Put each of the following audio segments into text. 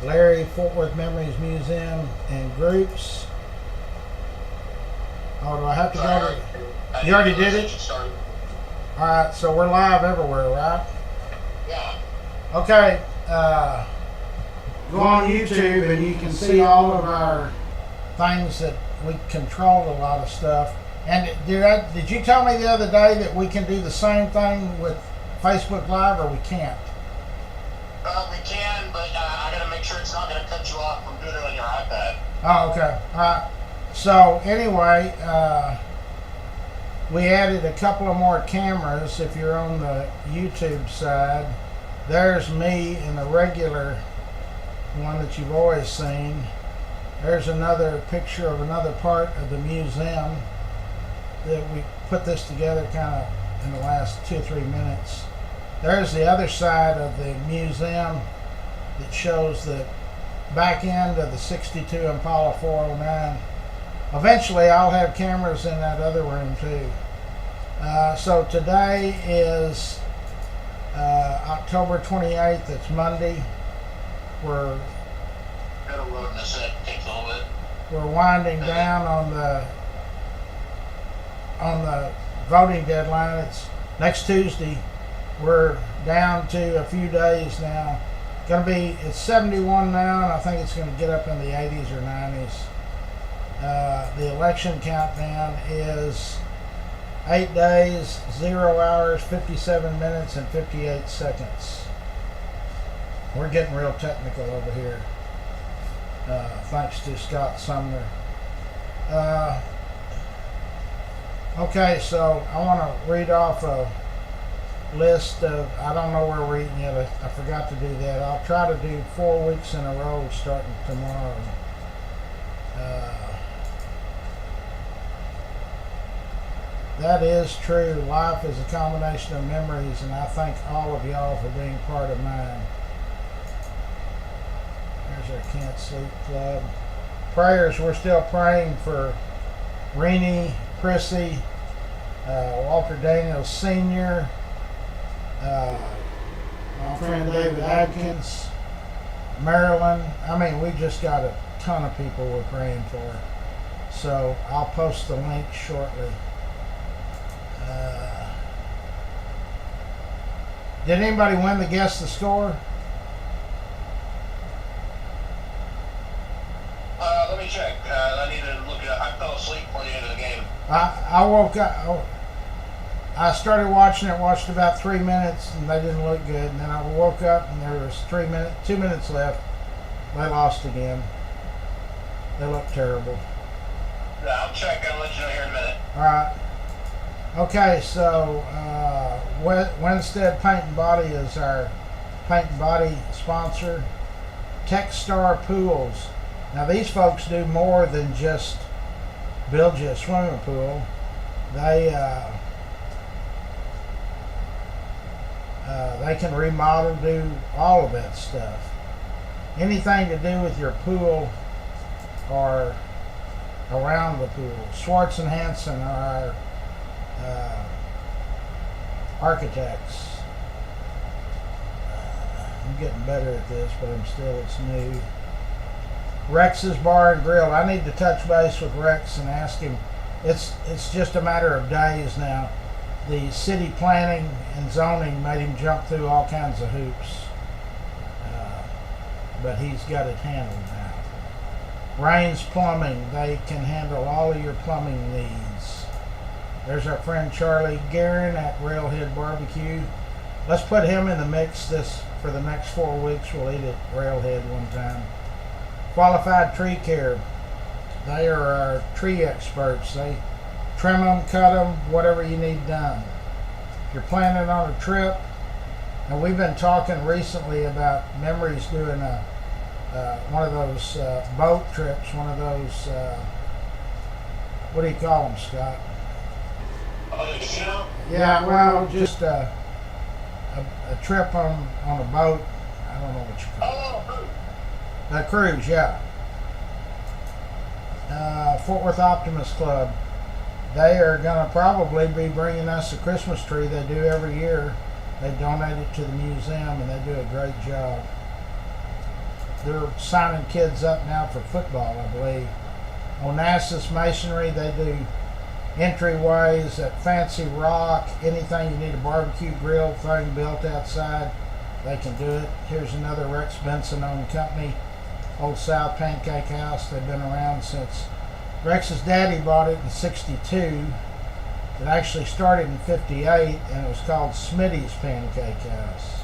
Larry, Fort Worth Memories Museum and Groups. Oh, do I have to go to... You already did it? Alright, so we're live everywhere, right? Yeah. Okay, go on YouTube and you can see all of our things that we control a lot of stuff. And did you tell me the other day that we can do the same thing with Facebook Live, or we can't? We can, but I gotta make sure it's not gonna cut you off from doing it on your iPad. Oh, okay. Alright. So anyway, we added a couple of more cameras. If you're on the YouTube side, there's me in the regular one that you've always seen. There's another picture of another part of the museum that we put this together kind of in the last 2 or 3 minutes. There's the other side of the museum that shows the back end of the 62 Impala 409. Eventually I'll have cameras in that other room too. So today is October 28th. It's Monday. We're winding down on the voting deadline. It's next Tuesday. We're down to a few days now. It's 71 now, and I think it's going to get up in the 80s or 90s. The election countdown is 8 days, 0 hours, 57 minutes, and 58 seconds. We're getting real technical over here, thanks to Scott Sumner. Okay, so I want to read off a list of, I don't know where we're eating yet. I forgot to do that. I'll try to do 4 weeks in a row starting tomorrow. That is true. Life is a combination of memories, and I thank all of y'all for being part of mine. There's our Can't Sleep Club. Prayers, we're still praying for Renee, Chrissy, Walter Daniels Sr., my friend David Adkins, Marilyn. I mean, we just got a ton of people we're praying for. So I'll post the link shortly. Did anybody win the Guess the Score? Let me check. I need to look it up. I fell asleep before the end of the game. I woke up. I started watching it, watched about 3 minutes, and they didn't look good. And then I woke up, and there was 2 minutes left. They lost again. They looked terrible. Yeah, I'll check. I'll let you know here in a minute. All right. Okay, so Winstead Paint and Body is our paint and body sponsor. Techstar Pools. Now these folks do more than just build you a swimming pool. They can remodel, do all of that stuff. Anything to do with your pool or around the pool. Schwartz and Hanson are our architects. I'm getting better at this, but it's new. Rex's Bar and Grill. I need to touch base with Rex and ask him. It's just a matter of days now. The city planning and zoning made him jump through all kinds of hoops, but he's got it handled now. Raines Plumbing. They can handle all of your plumbing needs. There's our friend Charlie Guerin at Railhead Barbecue. Let's put him in the mix for the next 4 weeks. We'll eat at Railhead one time. Qualified Tree Care. They are our tree experts. They trim them, cut them, whatever you need done. If you're planning on a trip, and we've been talking recently about Memories doing one of those boat trips, one of those, what do you call them, Scott? Yeah, well, just a trip on a boat. I don't know what you call it. A cruise, yeah. Fort Worth Optimist Club. They are going to probably be bringing us a Christmas tree. They do every year. They donate it to the museum, and they do a great job. They're signing kids up now for football, I believe. Onassis Masonry, they do entryways at Fancy Rock. Anything you need a barbecue grill thing built outside, they can do it. Here's another Rex Benson owned company, Old South Pancake House. They've been around since Rex's daddy bought it in '62. It actually started in '58, and it was called Smitty's Pancake House.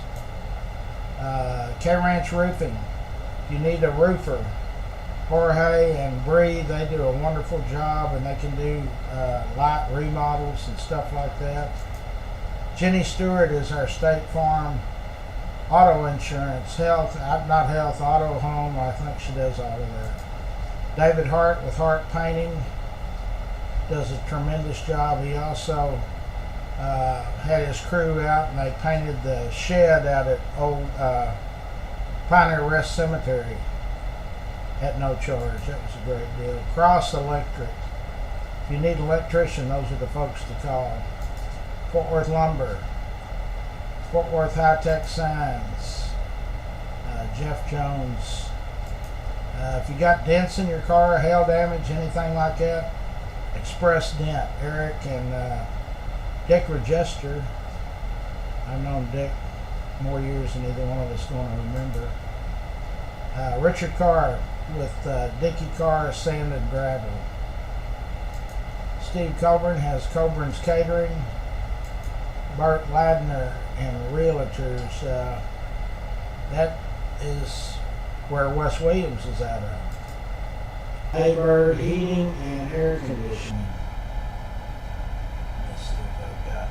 K-Ranch Roofing. If you need a roofer, Jorge and Bree, they do a wonderful job, and they can do light remodels and stuff like that. Jenny Stewart is our State Farm auto insurance, health, not health, auto, home. I think she does all of that. David Hart with Hart Painting does a tremendous job. He also had his crew out, and they painted the shed out at old Pioneer Rest Cemetery at no charge. That was a great deal. Cross Electric. If you need an electrician, those are the folks to call. Fort Worth Lumber. Fort Worth High Tech Signs. Jeff Jones. If you got dents in your car, hail damage, anything like that, Express Dent. Eric and Dick Regester. I've known Dick more years than either one of us going to remember. Richard Carr with Dickie Carr Sand and Gravel. Steve Coburn has Coburn's Catering. Bert Ladner and Realtors. That is where Wes Williams is out of. Haybird Heating and Air Conditioning. Let's see if I've got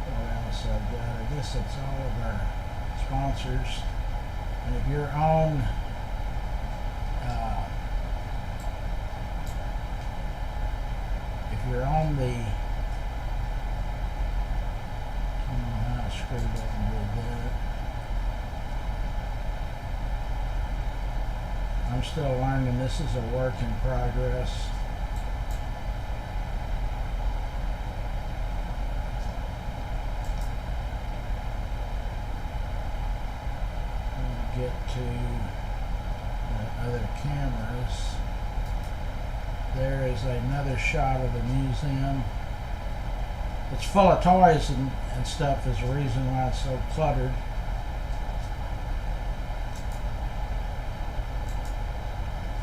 what else I've got. I guess it's all of our sponsors. And if you're on the, I don't know how I screwed up and did that. I'm still learning. This is a work in progress. Get to the other cameras. There is another shot of the museum. It's full of toys and stuff is the reason why it's so cluttered.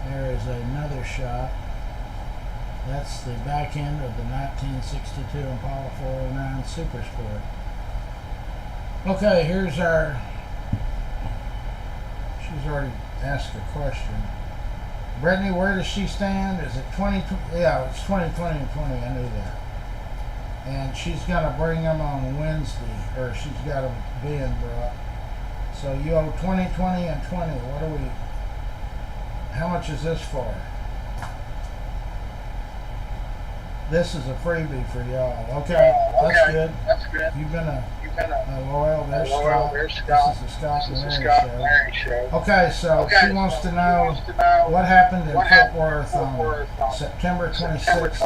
There is another shot. That's the back end of the 1962 Impala 409 Super Sport. Okay, here's our... She's already asked a question. Brittany, where does she stand? Is it 2020? Yeah, it's 2020 and 20. I knew that. And she's going to bring them on Wednesday, or she's got them being brought. So you owe 2020 and 20. What are we? How much is this for? This is a freebie for y'all. Okay, that's good. That's good. You've been a loyal. There's Scott. This is the Scott and Larry show. Okay, so she wants to know what happened in Fort Worth on September 26th,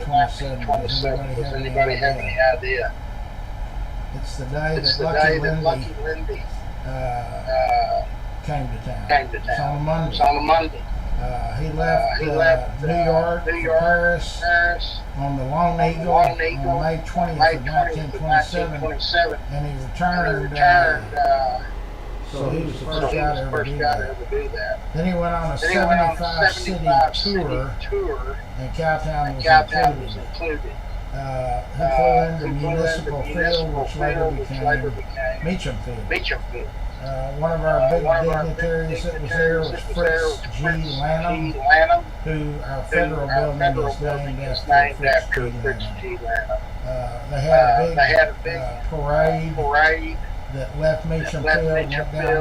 1927. Does anybody have any idea? It's the day that Lucky Lindy came to town. It's on a Monday. He left New York for Paris on the Lone Eagle on May 20th of 1927, and he returned. So he was the first guy to ever do that. Then he went on a 75-city tour, and Cowtown was included. He flew into Municipal Field, which later became Meacham Field. One of our big dignitaries that was there was Fritz G. Lanham, who our federal building is named after Fritz G. Lanham. They had a big parade that left Meacham Field,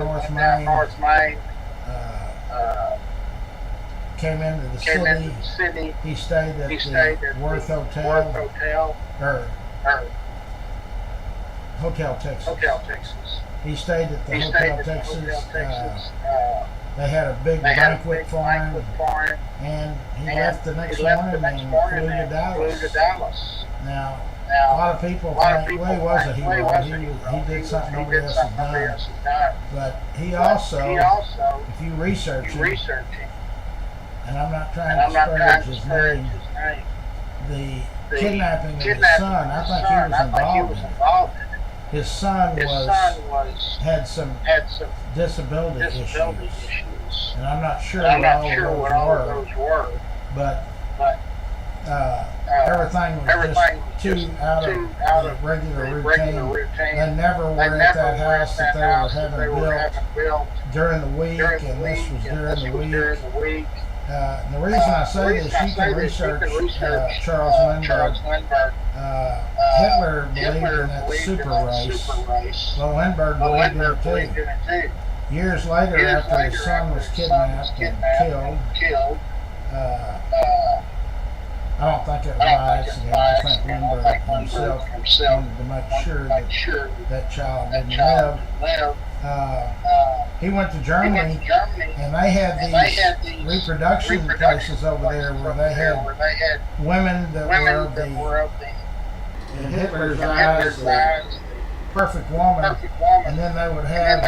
went down North Main, came into the city. He stayed at the Worth Hotel, or Hotel Texas. He stayed at the Hotel Texas. They had a big banquet for him, and he left the next morning and flew to Dallas. Now, a lot of people think, well, he was a hero. He did something nobody else has done. But he also, if you research him, and I'm not trying to disparage his name, the kidnapping of his son, I think he was involved in it. His son had some disability issues, and I'm not sure what all those were, but everything was just too out of the regular routine. They never were at that house that they were having built during the week, and this was during the week. The reason I say this, you can research Charles Lindbergh. Hitler believed in that super race. Well, Lindbergh believed in it too. Years later, after his son was kidnapped and killed, I don't think it was by accident. I think Lindbergh himself wanted to make sure that child didn't live. He went to Germany, and they had these reproduction places over there where they had women that were of the in Hitler's eyes, the perfect woman, and then they would have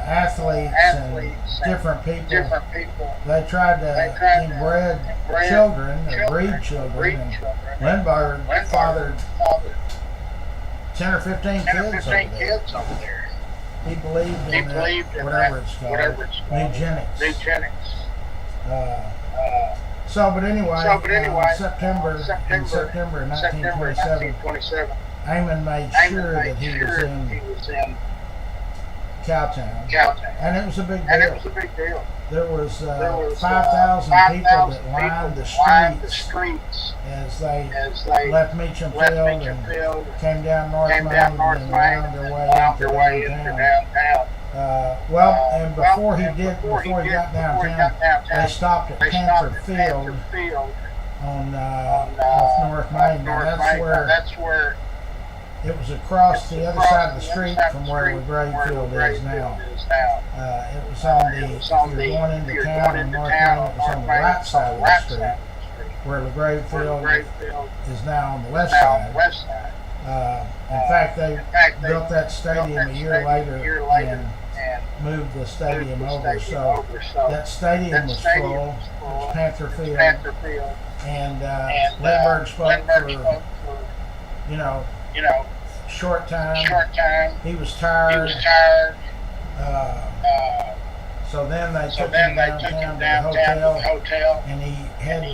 athletes and different people. They tried to inbred children, or breed children, and Lindbergh fathered 10 or 15 kids over there. He believed in whatever it's called, eugenics. But anyway, in September 1927, Amon made sure that he was in Cowtown, and it was a big deal. There was 5,000 people that lined the streets as they left Meacham Field and came down North Main and wound their way into downtown. And before he got downtown, they stopped at Panther Field on off North Main. Now that's where it was across the other side of the street from where LaGrave Field is now. It was on if you're going into town in North Main, it was on the right side of the street, where LaGrave Field is now on the left side. In fact, they built that stadium a year later and moved the stadium over. So that stadium was full. It was Panther Field. And Lindbergh spoke for, short time. He was tired. So then they took him downtown to the hotel, and he had to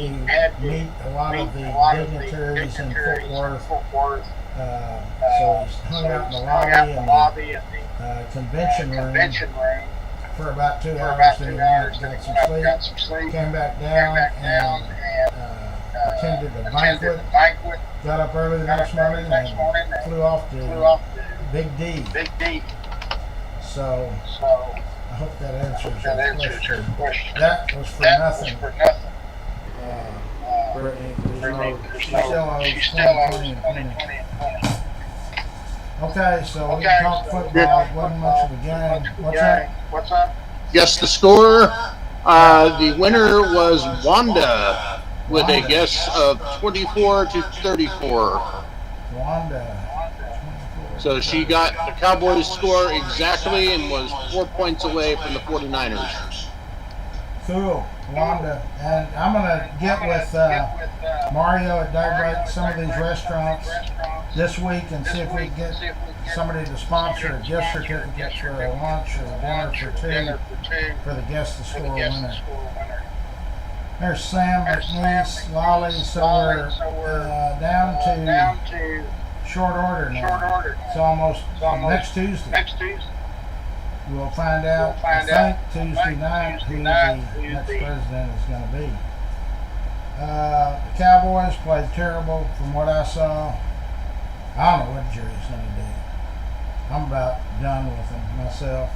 meet a lot of the dignitaries in Fort Worth. So he hung out in the lobby in the convention room for about 2 hours. Then he went and got some sleep. Came back down and attended a banquet. Got up early the next morning and flew off to Big D. So I hope that answers your question. That was for nothing. Brittany, she still owes 2020. Okay, so we talked football. It wasn't much of a game. What's up? Guess the score. The winner was Wanda with a guess of 24 to 34. Wanda. So she got the Cowboys score exactly and was 4 points away from the 49ers. Cool, Wanda. And I'm going to get with Mario at Daybreak, some of these restaurants this week, and see if we can get somebody to sponsor a gift certificate for a lunch or a dinner for two for the guest to score winner. There's Sam, McNeese, Lolly, so we're down to short order now. It's almost next Tuesday. We'll find out, I think, Tuesday night who the next president is going to be. The Cowboys played terrible from what I saw. I don't know what the jury's going to do. I'm about done with them myself.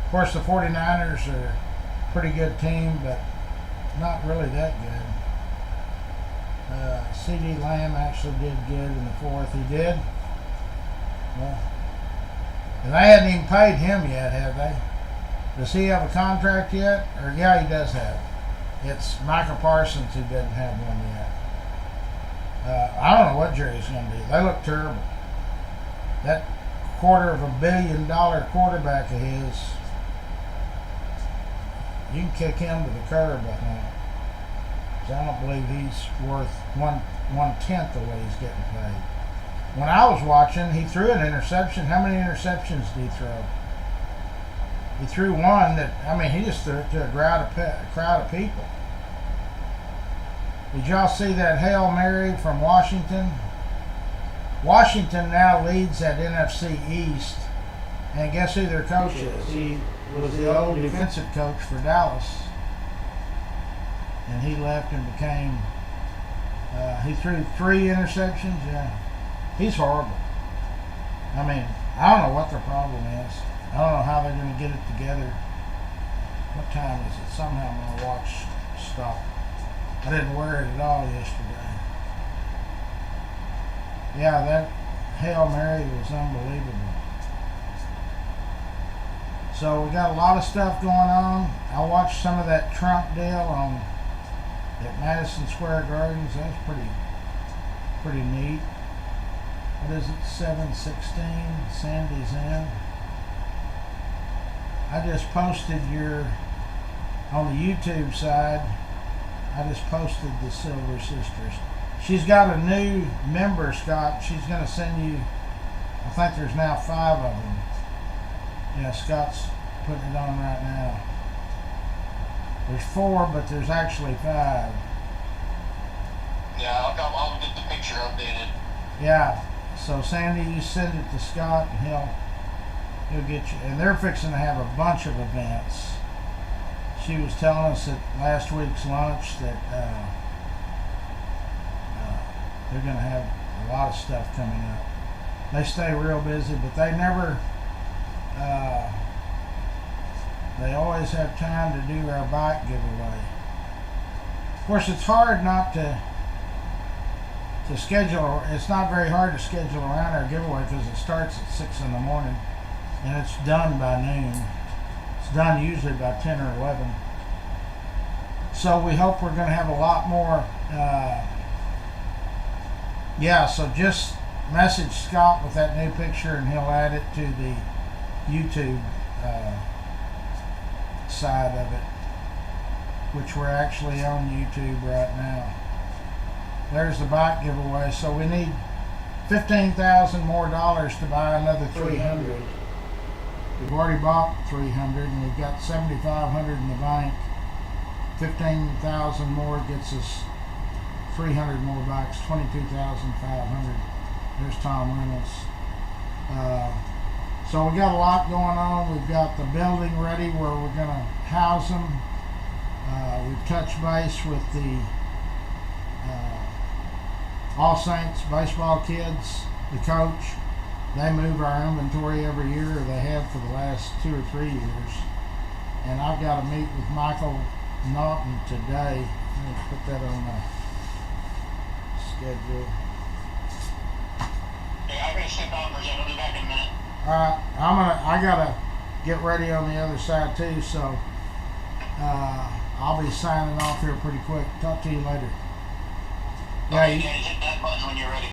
Of course, the 49ers are a pretty good team, but not really that good. C.D. Lamb actually did good in the fourth. He did. Well, and they hadn't even paid him yet, have they? Does he have a contract yet? Or yeah, he does have. It's Michael Parsons who doesn't have one yet. I don't know what Jerry's going to do. They look terrible. That $250 million quarterback of his, you can kick him to the curb, I think. 'Cause I don't believe he's worth one-tenth of what he's getting paid. When I was watching, he threw an interception. How many interceptions did he throw? He threw one that, I mean, he just threw it to a crowd of people. Did y'all see that Hail Mary from Washington? Washington now leads that NFC East, and guess who their coach is? He was the old defensive coach for Dallas, and he left and became, he threw 3 interceptions. Yeah, he's horrible. I mean, I don't know what their problem is. I don't know how they're going to get it together. What time is it? Somehow my watch stopped. I didn't wear it at all yesterday. Yeah, that Hail Mary was unbelievable. So we got a lot of stuff going on. I watched some of that Trump deal at Madison Square Gardens. That's pretty neat. What is it? 716 Sandy's End. I just posted on the YouTube side, I just posted the Silver Sisters. She's got a new member, Scott. She's going to send you, I think there's now 5 of them. Yeah, Scott's putting it on right now. There's 4, but there's actually 5. Yeah, I'll get the picture updated. Yeah, so Sandy, you send it to Scott and he'll get you. And they're fixing to have a bunch of events. She was telling us at last week's lunch that they're going to have a lot of stuff coming up. They stay real busy, but they never, they always have time to do our bike giveaway. Of course, it's hard not to schedule. It's not very hard to schedule around our giveaway because it starts at 6 in the morning and it's done by noon. It's done usually by 10 or 11. So we hope we're going to have a lot more. Yeah, so just message Scott with that new picture and he'll add it to the YouTube side of it, which we're actually on YouTube right now. There's the bike giveaway. So we need $15,000 more to buy another 300. We've already bought 300 and we've got 7,500 in the bank. 15,000 more gets us 300 more bikes, 22,500. There's Tom Reynolds. So we got a lot going on. We've got the building ready where we're going to house them. We've touched base with the All Saints baseball kids, the coach. They move our inventory every year, or they have for the last 2 or 3 years. And I've got to meet with Michael Naughton today. Let me put that on my schedule. Hey, I'm gonna step out for a second. I'll be back in a minute. I gotta get ready on the other side too, so I'll be signing off here pretty quick. Talk to you later. Okay, hit that button when you're ready.